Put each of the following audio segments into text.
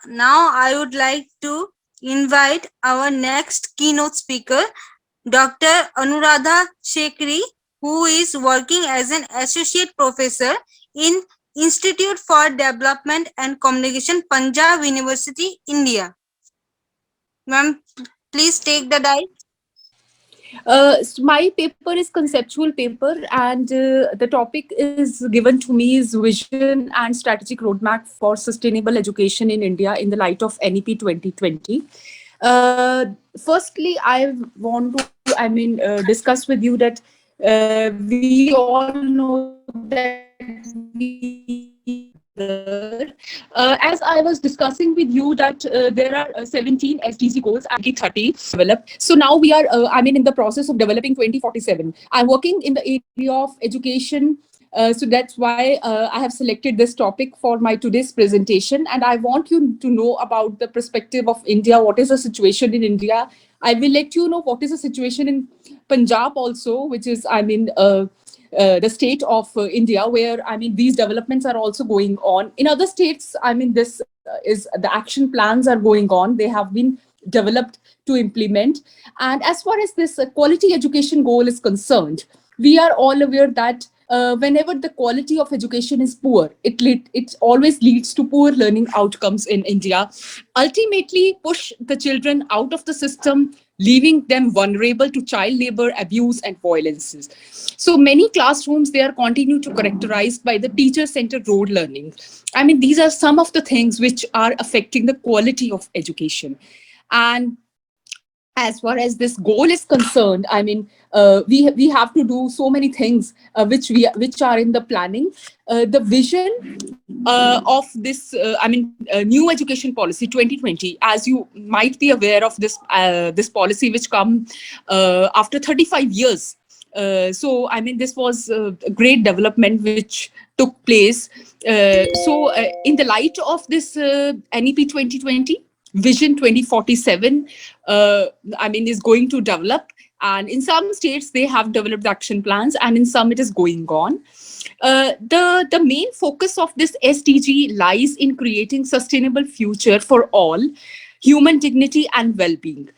Now I would like to invite our next keynote speaker, Dr. Anuradha Shekri, who is working as an associate professor in Institute for Development and Communication, Punjab University, India. Ma'am, please take the dice. So my paper is conceptual paper, and the topic is given to me is vision and strategic roadmap for sustainable education in India in the light of NEP 2020. Firstly, I want to, discuss with you that we all know that as I was discussing with you that there are 17 SDG goals and 2030 developed. So now we are, in the process of developing 2047. I'm working in the area of education. So that's why I have selected this topic for my today's presentation. And I want you to know about the perspective of India. What is the situation in India? I will let you know what is the situation in Punjab also, which is, the state of India, where these developments are also going on. In other states, this is the action plans are going on. They have been developed to implement. And as far as this quality education goal is concerned, we are all aware that whenever the quality of education is poor, it always leads to poor learning outcomes in India. Ultimately, push the children out of the system, leaving them vulnerable to child labor, abuse, and violences. So many classrooms they are continue to characterized by the teacher-centered rote learning. These are some of the things which are affecting the quality of education. And as far as this goal is concerned, we have to do so many things which are in the planning. The vision of this new education policy 2020, as you might be aware of this policy which come after 35 years. This was a great development which took place. In the light of this NEP 2020, Vision 2047, is going to develop. And in some states, they have developed action plans, and in some, it is going on. The main focus of this SDG lies in creating sustainable future for all, human dignity and well-being.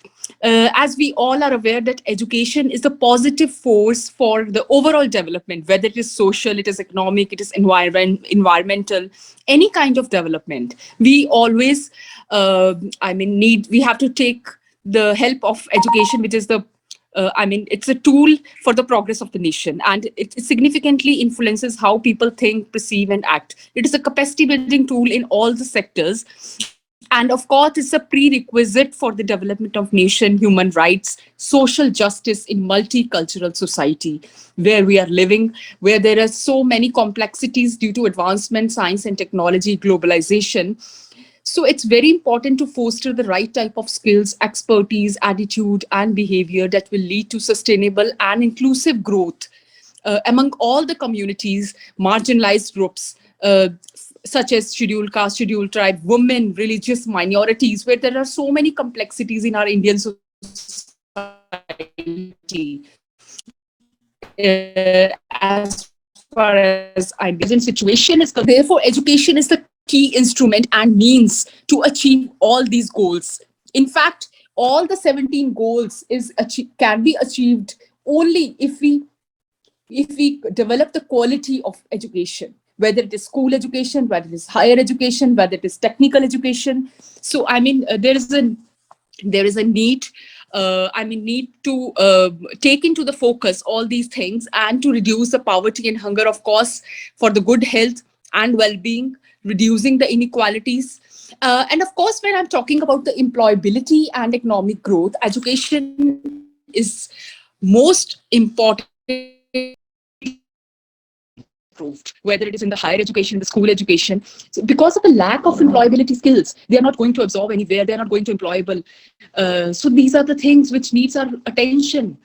As we all are aware that education is a positive force for the overall development, whether it is social, it is economic, it is environmental, any kind of development. We always, we have to take the help of education, which is it's a tool for the progress of the nation, and it significantly influences how people think, perceive, and act. It is a capacity building tool in all the sectors. And of course, it's a prerequisite for the development of nation, human rights, social justice in multicultural society where we are living, where there are so many complexities due to advancement, science and technology, globalization. So it's very important to foster the right type of skills, expertise, attitude, and behavior that will lead to sustainable and inclusive growth among all the communities, marginalized groups, such as scheduled caste, scheduled tribe, women, religious minorities, where there are so many complexities in our Indian society. As far as Indian situation is concerned, therefore, education is the key instrument and means to achieve all these goals. In fact, all the 17 goals can be achieved only if we develop the quality of education, whether it is school education, whether it is higher education, whether it is technical education. So, there is a need, need to take into the focus all these things and to reduce the poverty and hunger, of course, for the good health and well-being, reducing the inequalities. And of course, when I'm talking about the employability and economic growth, education is most important improved, whether it is in the higher education, the school education. So because of the lack of employability skills, they are not going to absorb anywhere, they are not going to employable. So these are the things which needs our attention.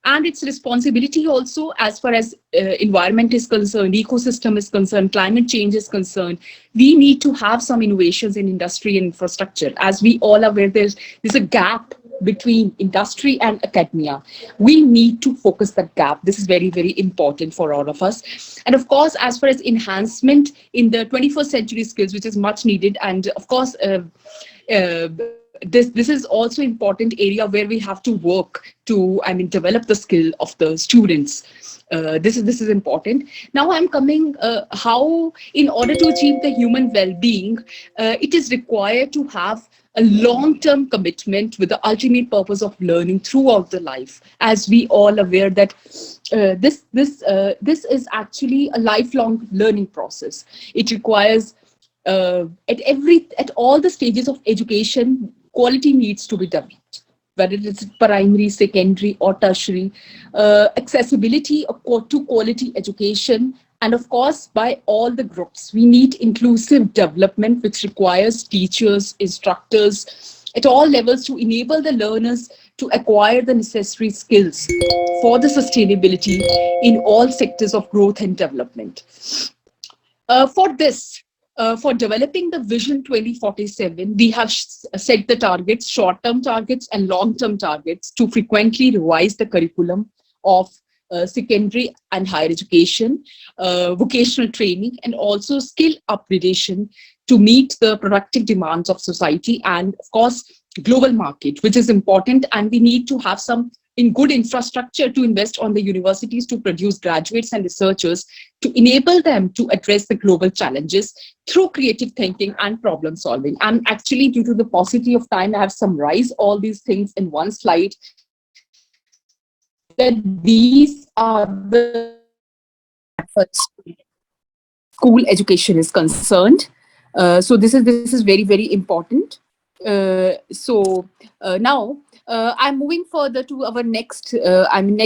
And its responsibility also, as far as environment is concerned, ecosystem is concerned, climate change is concerned, we need to have some innovations in industry and infrastructure. As we all are aware, there's a gap between industry and academia. We need to focus that gap. This is very, very important for all of us. And of course, as far as enhancement in the 21st century skills, which is much needed, and of course, this is also important area where we have to work to, I mean, develop the skill of the students. This is important. Now I'm coming how, in order to achieve the human well-being, it is required to have a long-term commitment with the ultimate purpose of learning throughout the life. As we all aware that this is actually a lifelong learning process. It requires at all the stages of education, quality needs to be developed, whether it's primary, secondary, or tertiary. Accessibility to quality education, and of course, by all the groups. We need inclusive development, which requires teachers, instructors at all levels to enable the learners to acquire the necessary skills for the sustainability in all sectors of growth and development. For developing the Vision 2047, we have set the targets, short-term targets and long-term targets, to frequently revise the curriculum of secondary and higher education, vocational training, and also skill upgradation to meet the productive demands of society and, of course, global market, which is important. And we need to have some in good infrastructure to invest on the universities to produce graduates and researchers to enable them to address the global challenges through creative thinking and problem solving. And actually, due to the paucity of time, I have summarized all these things in one slide, that these are the as far as school education is concerned. So this is very, very important. Now I'm moving further to our next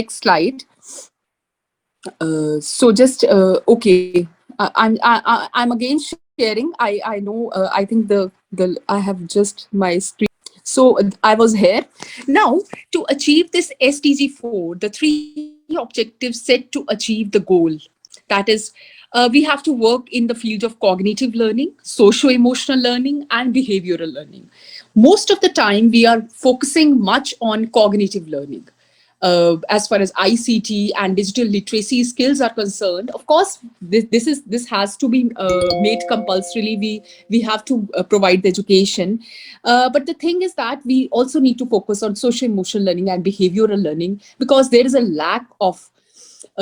slide. So just okay. I'm again sharing. I know. I think the I have just my screen. So I was here. Now, to achieve this SDG 4, the three objectives set to achieve the goal, that is, we have to work in the field of cognitive learning, socio-emotional learning, and behavioral learning. Most of the time, we are focusing much on cognitive learning. As far as ICT and digital literacy skills are concerned, of course, this has to be made compulsorily. We have to provide the education, but the thing is that we also need to focus on social emotional learning and behavioral learning, because there is a lack of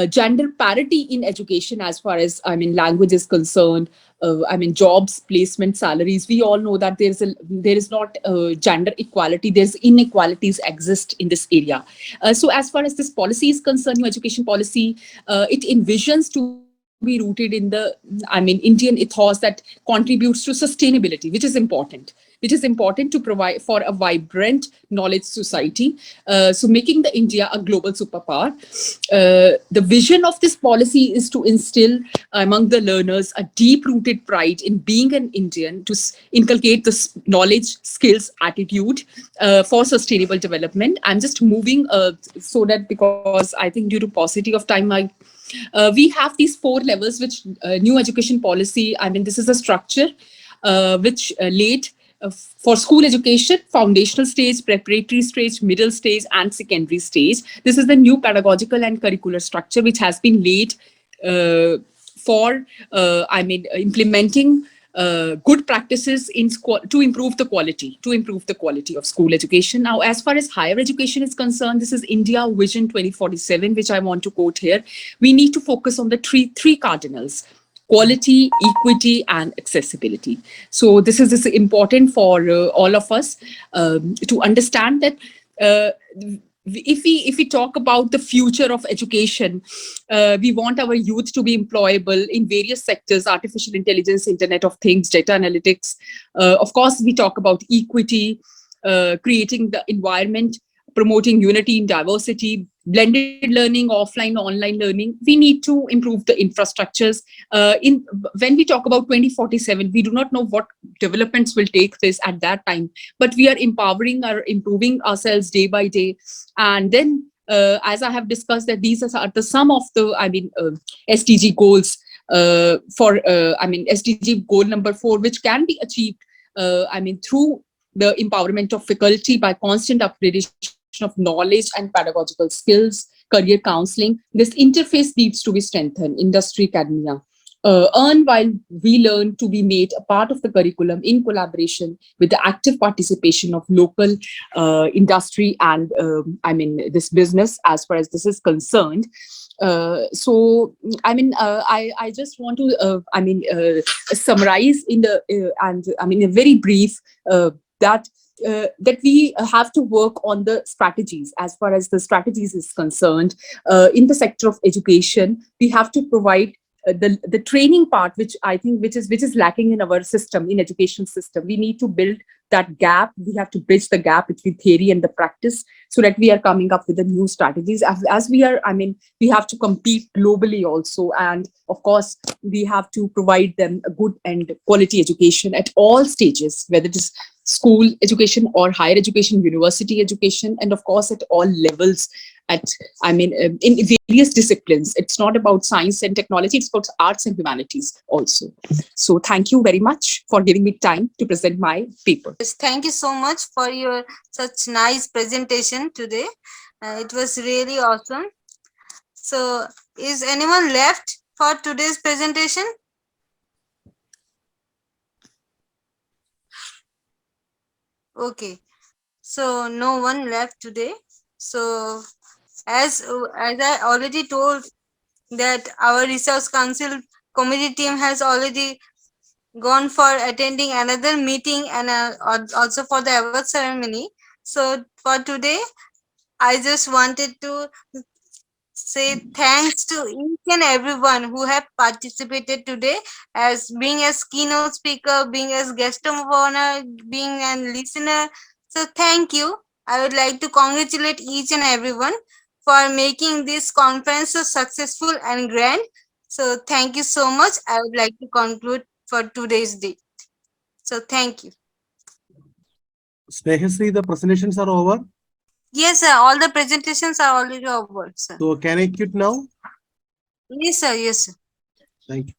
gender parity in education as far as, I mean, language is concerned. I mean, jobs, placement, salaries. We all know that there is not gender equality. There's inequalities exist in this area. So as far as this policy is concerned, new education policy, it envisions to be rooted in the, I mean, Indian ethos that contributes to sustainability, which is important to provide for a vibrant knowledge society. So making the India a global superpower. The vision of this policy is to instill among the learners a deep-rooted pride in being an Indian, to inculcate this knowledge, skills, attitude for sustainable development. I'm just moving so that, because I think due to paucity of time, we have these 4 levels, which new education policy, I mean, this is a structure which laid for school education: foundational stage, preparatory stage, middle stage, and secondary stage. This is the new pedagogical and curricular structure which has been laid for, I mean, implementing good practices in to improve the quality of school education. Now, as far as higher education is concerned, this is India Vision 2047, which I want to quote here. We need to focus on the three cardinals: quality, equity, and accessibility. So this is important for all of us to understand that if we talk about the future of education, we want our youth to be employable in various sectors: artificial intelligence, Internet of Things, data analytics. Of course, we talk about equity, creating the environment, promoting unity in diversity, blended learning, offline, online learning. We need to improve the infrastructures. When we talk about 2047, we do not know what developments will take place at that time, but we are improving ourselves day by day. And then, as I have discussed, that these are the sum of the, I mean, SDG goals. I mean, SDG goal number 4, which can be achieved, I mean, through the empowerment of faculty by constant upgradation of knowledge and pedagogical skills, career counseling. This interface needs to be strengthened, industry, academia. Earn while we learn to be made a part of the curriculum in collaboration with the active participation of local industry and this business as far as this is concerned. I just want to summarize in the and I mean a very brief that that we have to work on the strategies. As far as the strategies is concerned, in the sector of education, we have to provide the training part, which I think which is lacking in our system, in education system. We need to build that gap. We have to bridge the gap between theory and the practice, so that we are coming up with the new strategies. As we are, we have to compete globally also, and of course we have to provide them a good and quality education at all stages, whether it is school education or higher education, university education, and of course at all levels, at in various disciplines. It's not about science and technology, it's about arts and humanities also. So thank you very much for giving me time to present my paper. Yes, thank you so much for your such nice presentation today. It was really awesome. So, is anyone left for today's presentation? Okay, so no one left today. So, as I already told that our research council committee team has already gone for attending another meeting and also for the award ceremony. So for today, I just wanted to say thanks to each and everyone who have participated today, as being as keynote speaker, being as guest of honor, being a listener. So thank you. I would like to congratulate each and everyone for making this conference so successful and grand. So thank you so much. I would like to conclude for today's day. So thank you. Snehasri, the presentations are over. Yes, sir. All the presentations are already over, sir. So can I quit now? Yes, sir. Yes, sir. Thank you.